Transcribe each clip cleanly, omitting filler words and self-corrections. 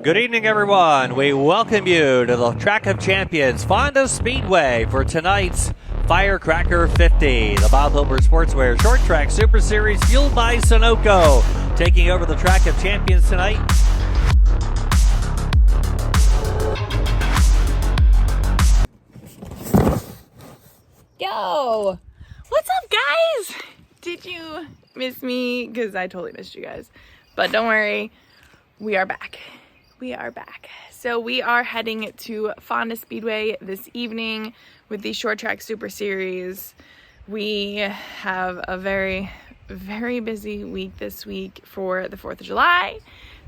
Good evening, everyone. We welcome you to the Track of Champions Fonda Speedway for tonight's Firecracker 50, the Bob Hilbert Sportswear Short Track Super Series fueled by Sunoco. Taking over the Track of Champions tonight. Yo! What's up, guys? Did you miss me? Because I totally missed you guys. But don't worry, we are back. We are back. So we are heading to Fonda Speedway this evening with the Short Track Super Series. We have a very, very busy week this week for the 4th of July.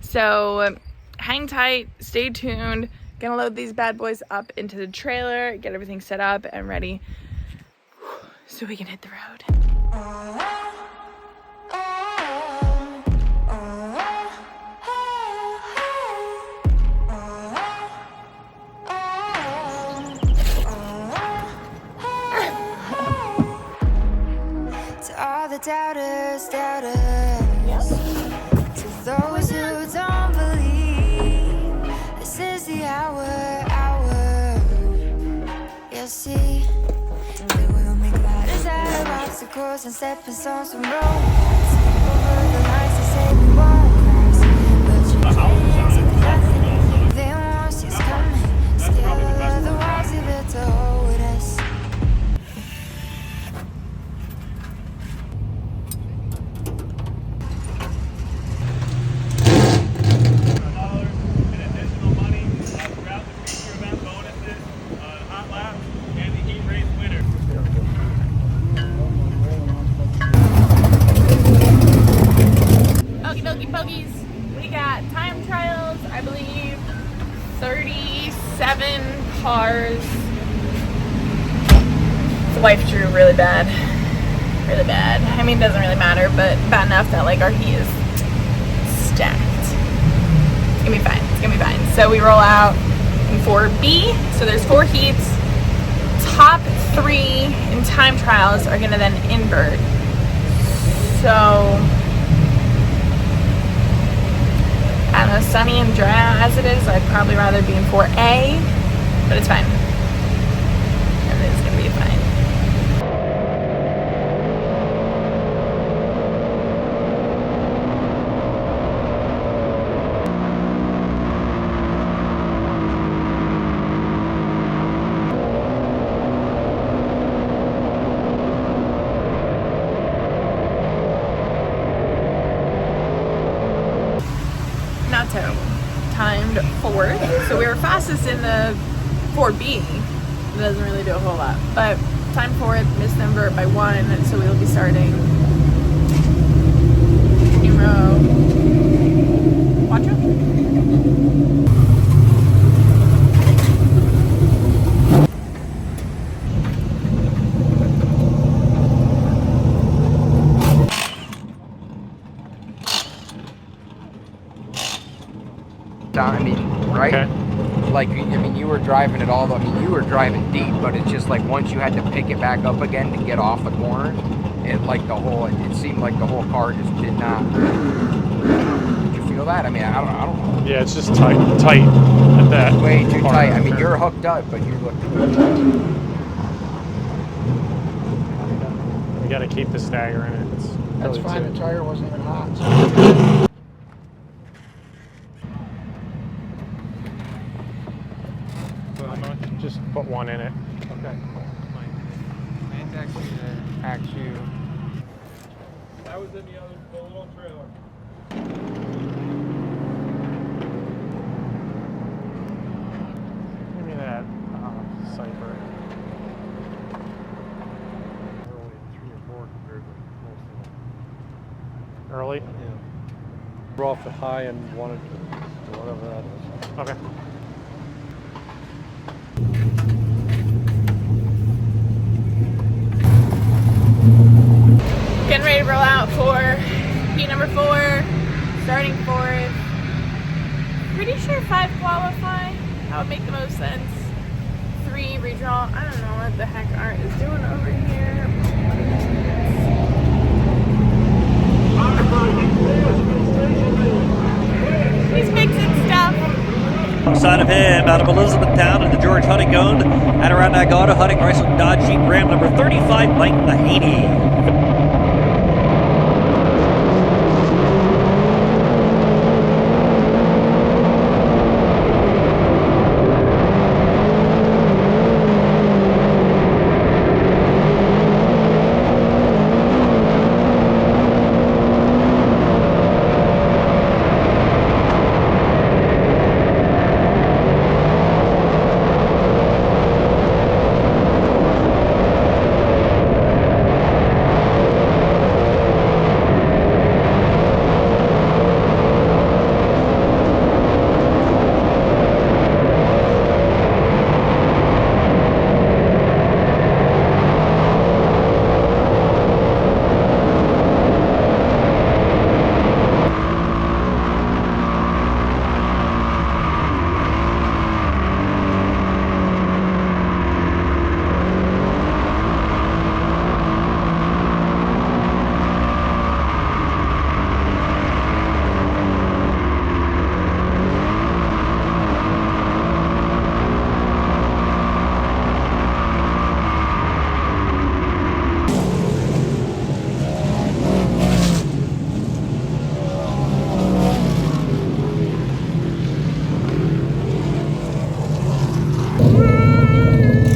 So hang tight, stay tuned. Gonna load these bad boys up into the trailer, get everything set up and ready so we can hit the road. To all the doubters, to those who don't believe, this is the hour. You'll see. Obstacles and stepping stones from roads. Over the lines to say we won't cross. But you can't see nothing. They won't see us coming. Scale of the walls you built to hold us. in additional money throughout the feature event bonuses, hot lap, and the heat race winner. Okie dokie pokies, we got time trials, I believe 37 cars. The wife drew really bad. Really bad. I mean, it doesn't really matter, but bad enough that like our heat is stacked. It's gonna be fine. It's gonna be fine. So we roll out in 4B. So there's 4 heats. Top 3 in time trials are gonna then invert. So I don't know, sunny and dry as it is, I'd probably rather be in 4A, but it's fine. And it's gonna be fine. Not terrible. Timed 4th. So we were fastest in the 4B. It doesn't really do a whole lot. But time 4th, missed number by 1, so we'll be starting numero 4. I mean, right? Okay. Like, I mean, you were driving it all. I mean, you were driving deep, but it's just like once you had to pick it back up again to get off the corner, it like the whole. It seemed like the whole car just did not. Did you feel that? I mean, I don't know. Yeah, it's just tight at that. Way too part. tight. I mean, you're hooked up, but you look. You got to keep the stagger in it. It's That's really fine, too- the tire wasn't even hot. Just put one in it. Okay. Mine's actually the Axu. That was in the little trailer. Give me that Cypher. Early 3 or 4 compared to most of them. Early? Yeah. We're off at high and wanted to, or whatever that is. Okay. Getting ready to roll out for heat number 4, starting 4th. Pretty sure 5 qualify. That would make the most sense. 3 redraw. I don't know what the heck Art is doing over here. He's fixing stuff. Alongside of him, out of Elizabethtown in the George Hutting owned Adirondack Auto Hutting Chrysler Dodge Jeep Ram number 35, Mike Mahaney.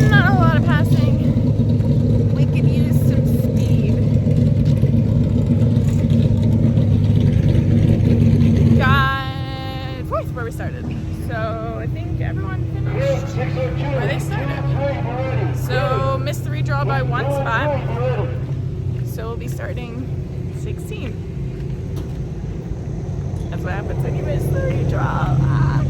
Not a lot of passing. We could use some speed. Got fourth where we started. So I think everyone finished where they started. So missed the redraw by one spot. So we'll be starting 16. That's what happens when you miss the redraw. Ah.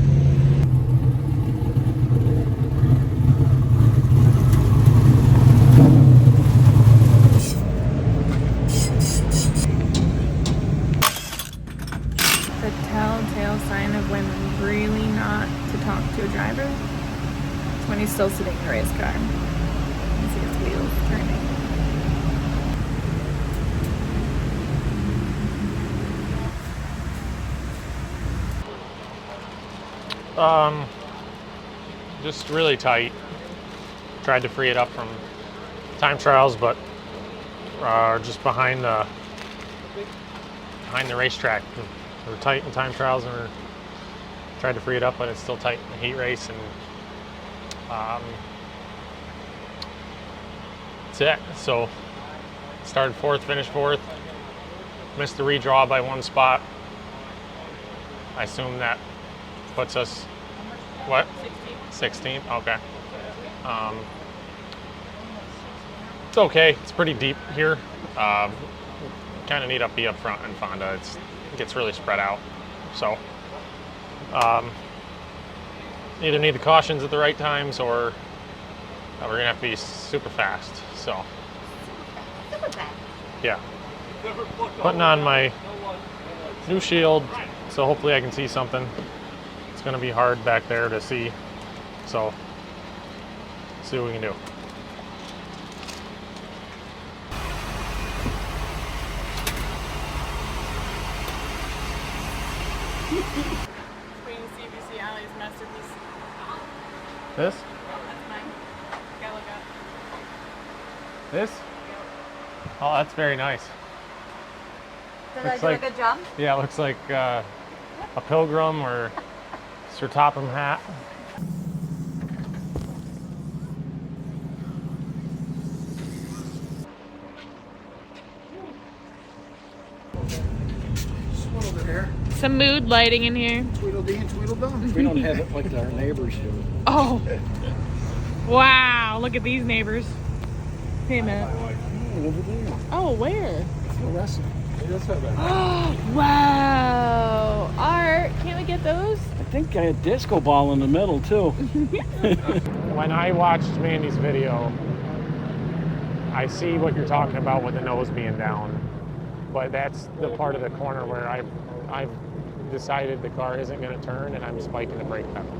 The telltale sign of when really not to talk to a driver is when he's still sitting in the race car. You can see his wheels turning. Just really tight. Tried to free it up from time trials, but just behind the racetrack. We're tight in time trials, and we're tried to free it up, but it's still tight in the heat race. And that's it. So started fourth, finished fourth. Missed the redraw by one spot. I assume that puts us what? 16th. Okay. It's okay. It's pretty deep here. Kind of need to be up front in Fonda. It gets really spread out. So either need the cautions at the right times, or we're gonna have to be super fast. So yeah. Putting on my new shield, so hopefully I can see something. It's gonna be hard back there to see. So see what we can do. Waiting to see if you see Allie's masterpiece. This? That's mine. Gotta look up. This? Oh, that's very nice. Did Looks I do like- a good job? Yeah, it looks like a pilgrim or Sir Topham hat. One over here. Some mood lighting in here. Tweedledee and Tweedledum. We don't have it like our neighbors do. Oh. Wow, look at these neighbors. Hey, man. Oh, over there. Oh, where? Fluorescent. Wow. Art, can't we get those? I think I had disco ball in the middle too. When I watched Mandee's video, I see what you're talking about with the nose being down, but that's the part of the corner where I've decided the car isn't going to turn and I'm spiking the brake pedal.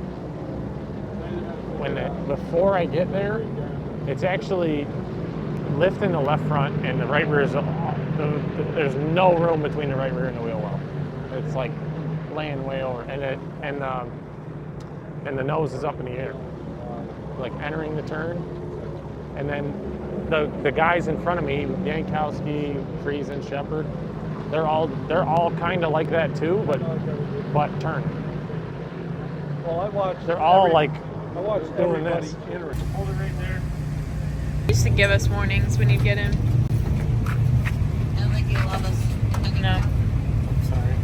Before I get there, it's actually lifting the left front and the right rear is, there's no room between the right rear and the wheel well. It's like laying way over, and and the nose is up in the air, like entering the turn. And then the guys in front of me, Yankowski, Friesen, Shepard, they're all kind of like that too, but turning. Well, I watched. They're all I watched doing everybody this. enter it. Hold it right there. Used to give us warnings when you'd get in. I don't think you love us. No. Sorry.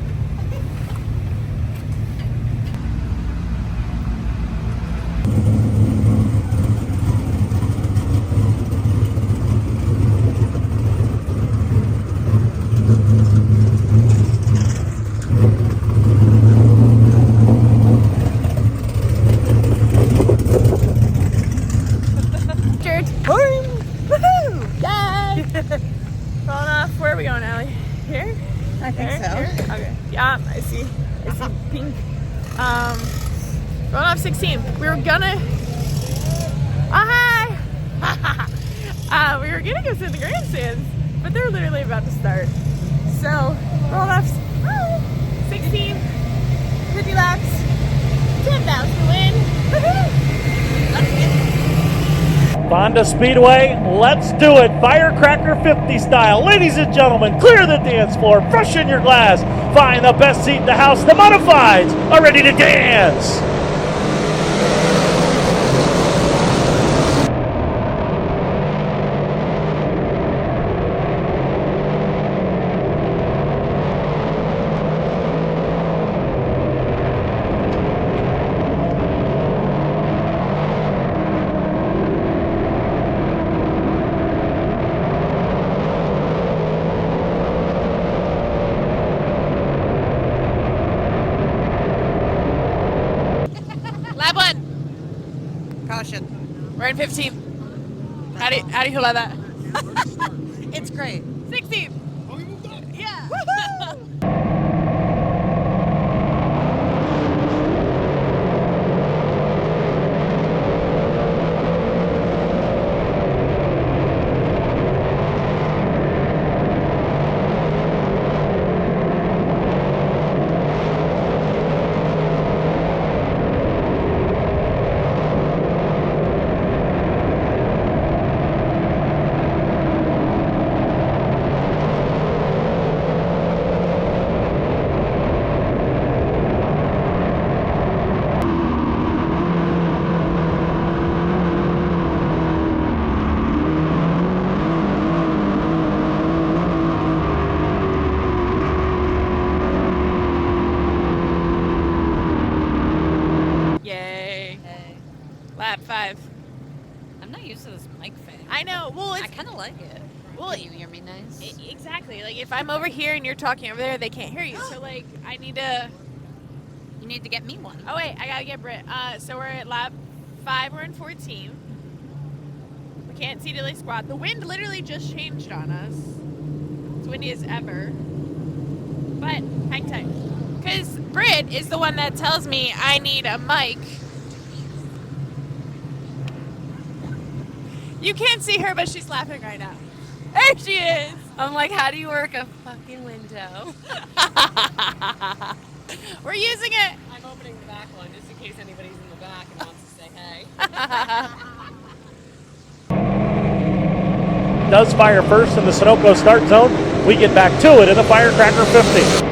Yay! Rolling off. Where are we going, Allie? Here? I think Here? so. Here? Okay. Yeah, I see pink. Rolling off 16. We were gonna. Hi! We were gonna go sit in the grandstands, but they're literally about to start. So, rolling off 16, 50 laps, 10,000 to win. Woohoo! Fonda Speedway, let's do it. Firecracker 50 style. Ladies and gentlemen, clear the dance floor, freshen your glass, find the best seat in the house. The Modifieds are ready to dance. Lap 1. Caution. We're in 15. How do you feel about that? It's great. 16. Oh, we moved up. Yeah. Lap 5. I'm not used to this mic thing. I know. Well, I kind of like it. Well, Can you hear me nice? Exactly. Like if I'm over here and you're talking over there, they can't hear you. So like I need to. You need to get me one. Oh wait, I gotta get Britt. So we're at lap 5. We're in 14. We can't see Dilly squat. The wind literally just changed on us. It's windy as ever. But hang tight, because Britt is the one that tells me I need a mic. You can't see her, but she's laughing right now. There she is. I'm like, how do you work a fucking window? We're using it. I'm opening the back one just in case anybody's in the back and wants to say hey. Does fire first in the Sunoco start zone. We get back to it in the Firecracker 50.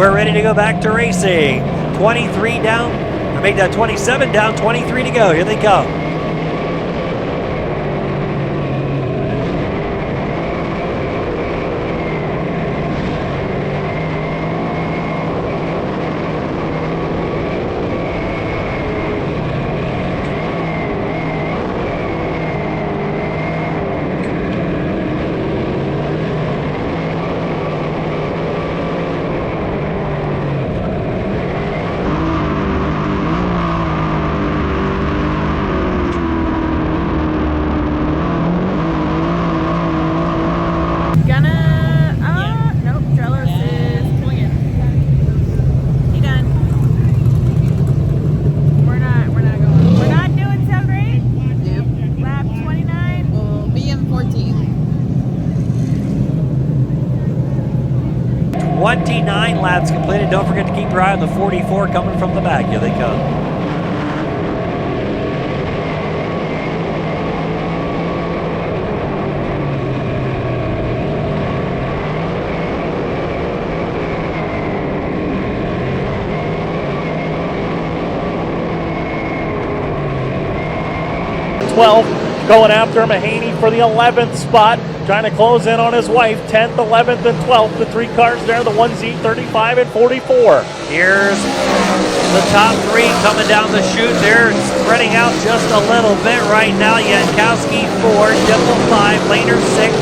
We're ready to go back to racing. 23 down, or make that 27 down, 23 to go. Here they come. We're not doing 7 or 8. Lap 29. We'll be in 14. 29 laps completed. Don't forget to keep your eye on the 44 coming from the back. Here they come. Going after Mahaney for the 11th spot, trying to close in on his wife. 10th, 11th, and 12th. The 3 cars there, the 1Z, 35 and 44. Here's the top 3 coming down the chute. They're spreading out just a little bit right now. Yankowski 4, Dimple 5, Lehner 6.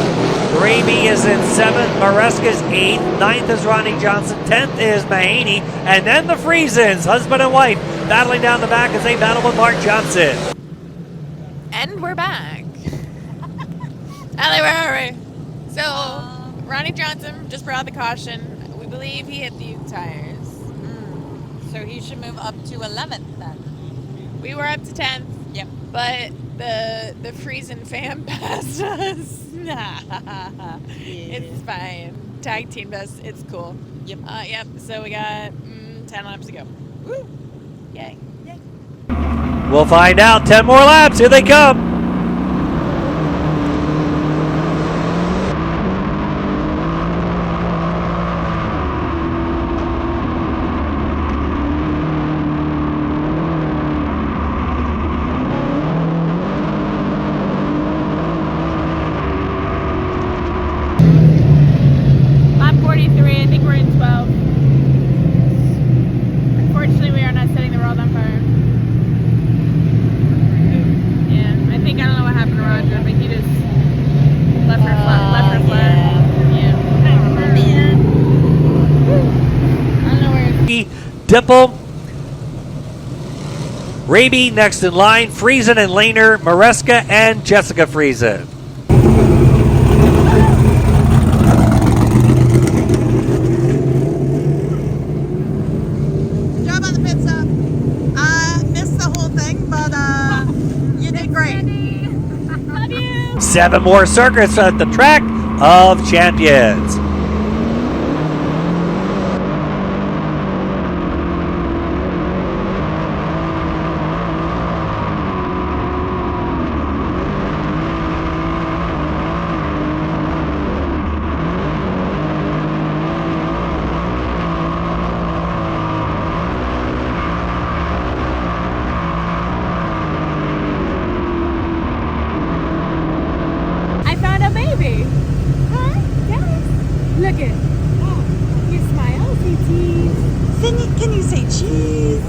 Raby is in 7th, Maresca's 8th, 9th is Ronnie Johnson, 10th is Mahaney, and then the Friesens, husband and wife, battling down the back as they battle with Mark Johnson. And we're back. Allie, where are we? So, Ronnie Johnson just brought the caution. We believe he hit the tires. So he should move up to 11th then. We were up to 10th. Yep. But the Friesen fan passed us. It's fine. Tag team best. It's cool. Yep. Yep. So we got 10 laps to go. Woo! Yay. We'll find out. 10 more laps. Here they come. Lap 43. I think we're in 12. Unfortunately, we are not setting the world on fire. Yeah, I think, I don't know what happened to Roger, but he just left her flat. Yeah. I don't know where Dimple, Raby next in line, Friesen and Lehner, Maresca and Jessica Friesen. Good job on the pit stop. I missed the whole thing, but you did great. Love you. 7 more circuits at the track of champions. I found a baby. Huh? Yes. Look it. You smile, say cheese. Can you say cheese?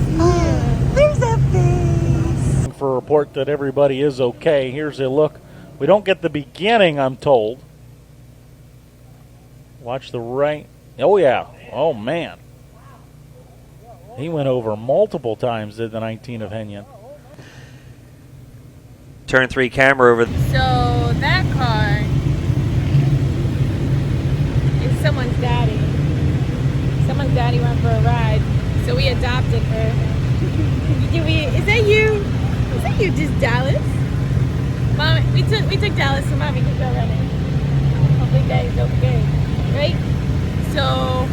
There's that face. For a report that everybody is okay. Here's a look. We don't get the beginning, I'm told. Watch the right. Oh, yeah. Oh, man. He went over multiple times, did the 19 of Henyon. Turn 3 camera over. So that car is someone's daddy. Someone's daddy went for a ride, so we adopted her. Is that you? Is that you, just Dallas? Mom, we took Dallas, so Mommy can go running. Hopefully Daddy's okay, right? So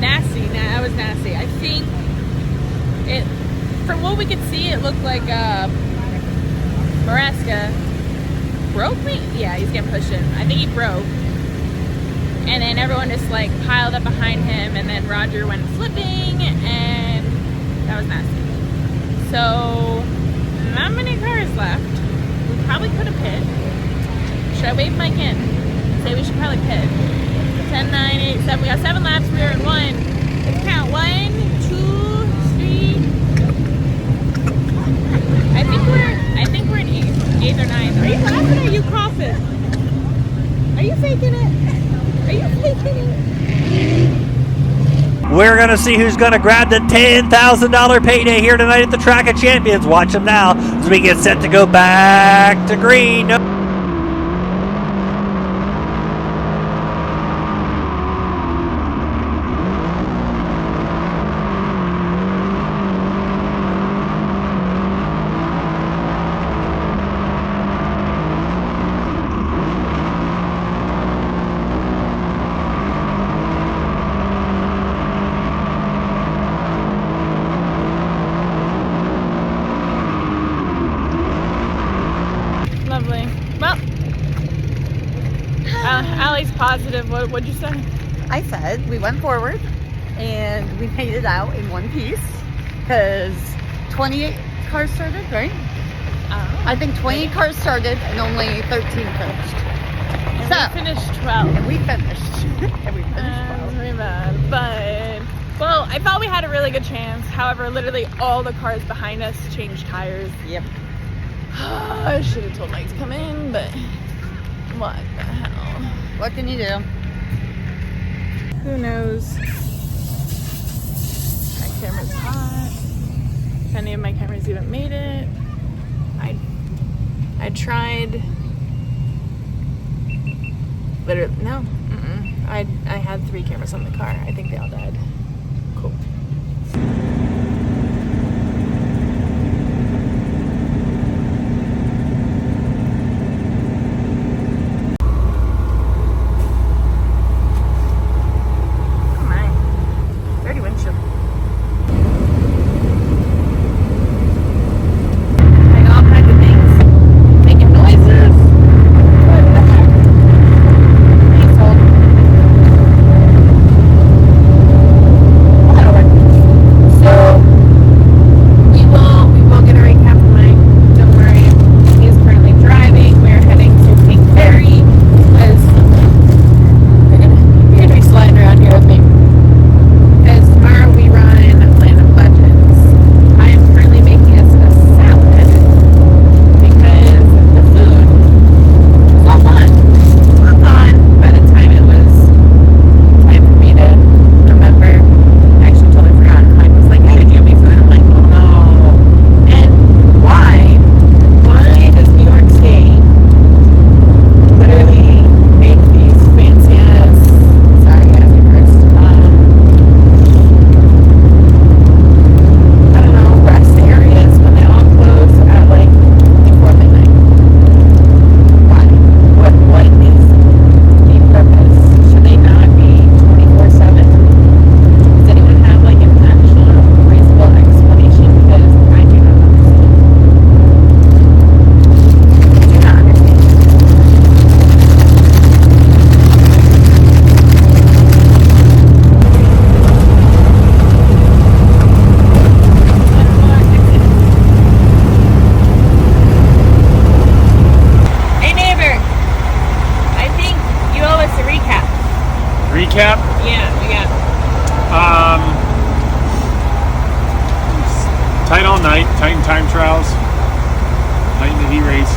nasty. That was nasty. I think it. From what we could see, it looked like Maresca broke me? Yeah, he's getting pushed in. I think he broke. and then everyone just like piled up behind him, and then Roger went flipping, and that was nasty. So not many cars left. We probably could have pit. Should I wave Mike in? Say we should probably pit. 10, 9, 8, 7. We got 7 laps. We are in 1. Let's count. 1, 2, 3. I think we're in 8th or 9th. Are you laughing or are you coughing? Are you faking it? Are you faking it? We're going to see who's going to grab the $10,000 payday here tonight at the Track of Champions. Watch them now as we get set to go back to green. Lovely. Well, Allie's positive. What'd you say? I said we went forward and we made it out in one piece because 28 cars started, right? I think 20 cars started and only 13 finished. And So, we finished 12. and we finished. And we finished 12. Very bad. But, well, I thought we had a really good chance. However, literally all the cars behind us changed tires. Yep. I should have told Mike to come in, but what the hell? What can you do? Who knows? My camera's hot. If any of my cameras even made it. I tried. Literally, no. I had 3 cameras on the car. I think they all died. Cool. Recap? Yeah, we got. Tight all night, tight in time trials, tight in the heat race.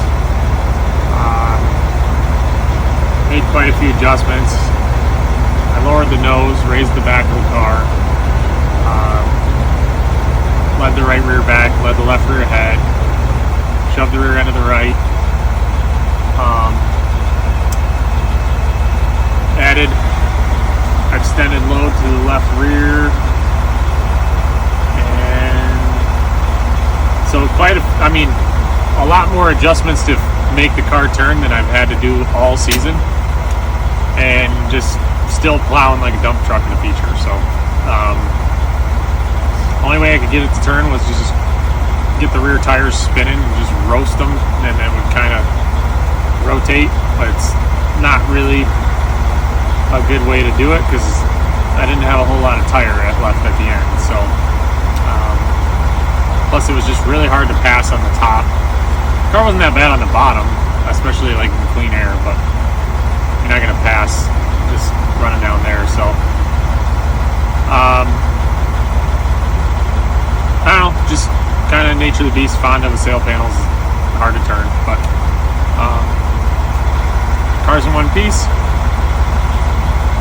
Made quite a few adjustments. I lowered the nose, raised the back of the car, led the right rear back, led the left rear ahead, shoved the rear end of the right. Added extended load to the left rear, and so a lot more adjustments to make the car turn than I've had to do all season, and just still plowing like a dump truck in the feature. So only way I could get it to turn was just get the rear tires spinning and just roast them, and then would kind of rotate, but it's not really a good way to do it because I didn't have a whole lot of tire left at the end. So plus it was just really hard to pass on the top. The car wasn't that bad on the bottom, especially like in clean air, but you're not gonna pass just running down there. So I don't know, just kind of nature of the beast. Fonda with sail panels, hard to turn, but cars in one piece.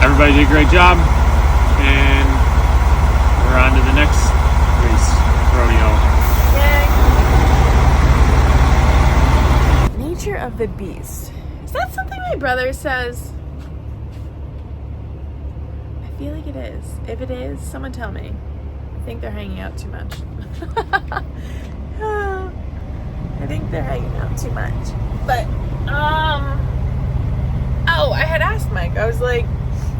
Everybody did a great job, and we're on to the next race, rodeo. Yay! Nature of the beast. Is that something my brother says? I feel like it is. If it is, someone tell me. I think they're hanging out too much. I think they're hanging out too much. But, oh, I had asked Mike. I was like,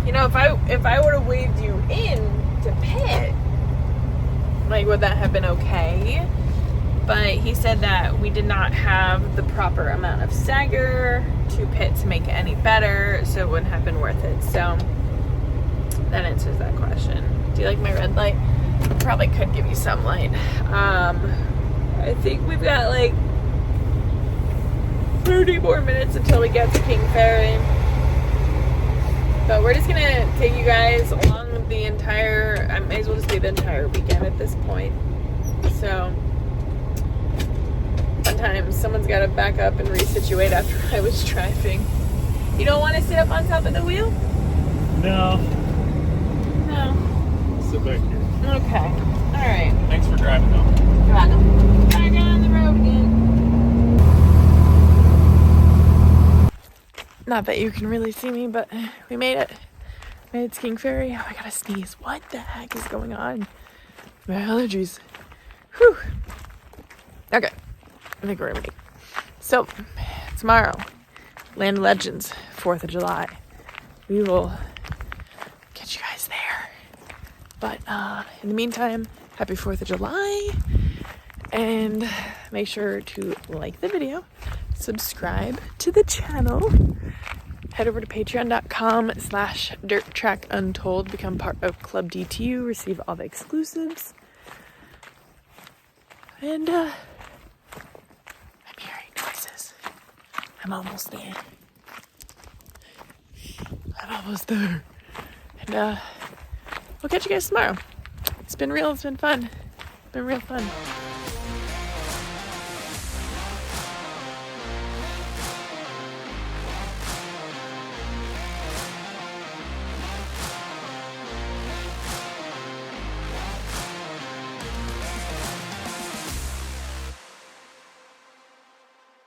you know, if I would have waved you in to pit, like, would that have been okay? But he said that we did not have the proper amount of stagger to pit to make it any better, so it wouldn't have been worth it. So that answers that question. Do you like my red light? Probably could give you some light. I think we've got like 30 more minutes until we get to King Ferry. But we're just gonna take you guys along the entire, I may as well just do the entire weekend at this point. So sometimes someone's gotta back up and resituate after I was driving. You don't wanna sit up on top of the wheel? No. No. Sit back here. Okay. Alright. Thanks for driving though. Got it. Back on the road again. Not that you can really see me, but we made it. Made it to King Ferry. Oh, I gotta sneeze. What the heck is going on? My allergies. Whew. Okay. I think we're gonna make. So, tomorrow, Land of Legends, 4th of July. We will get you guys there. But in the meantime, happy 4th of July. And make sure to like the video, subscribe to the channel, head over to patreon.com/dirttrackuntold, become part of Club DTU, receive all the exclusives. And I'm hearing noises. I'm almost there. And we'll catch you guys tomorrow. It's been real, it's been fun. It's been real fun.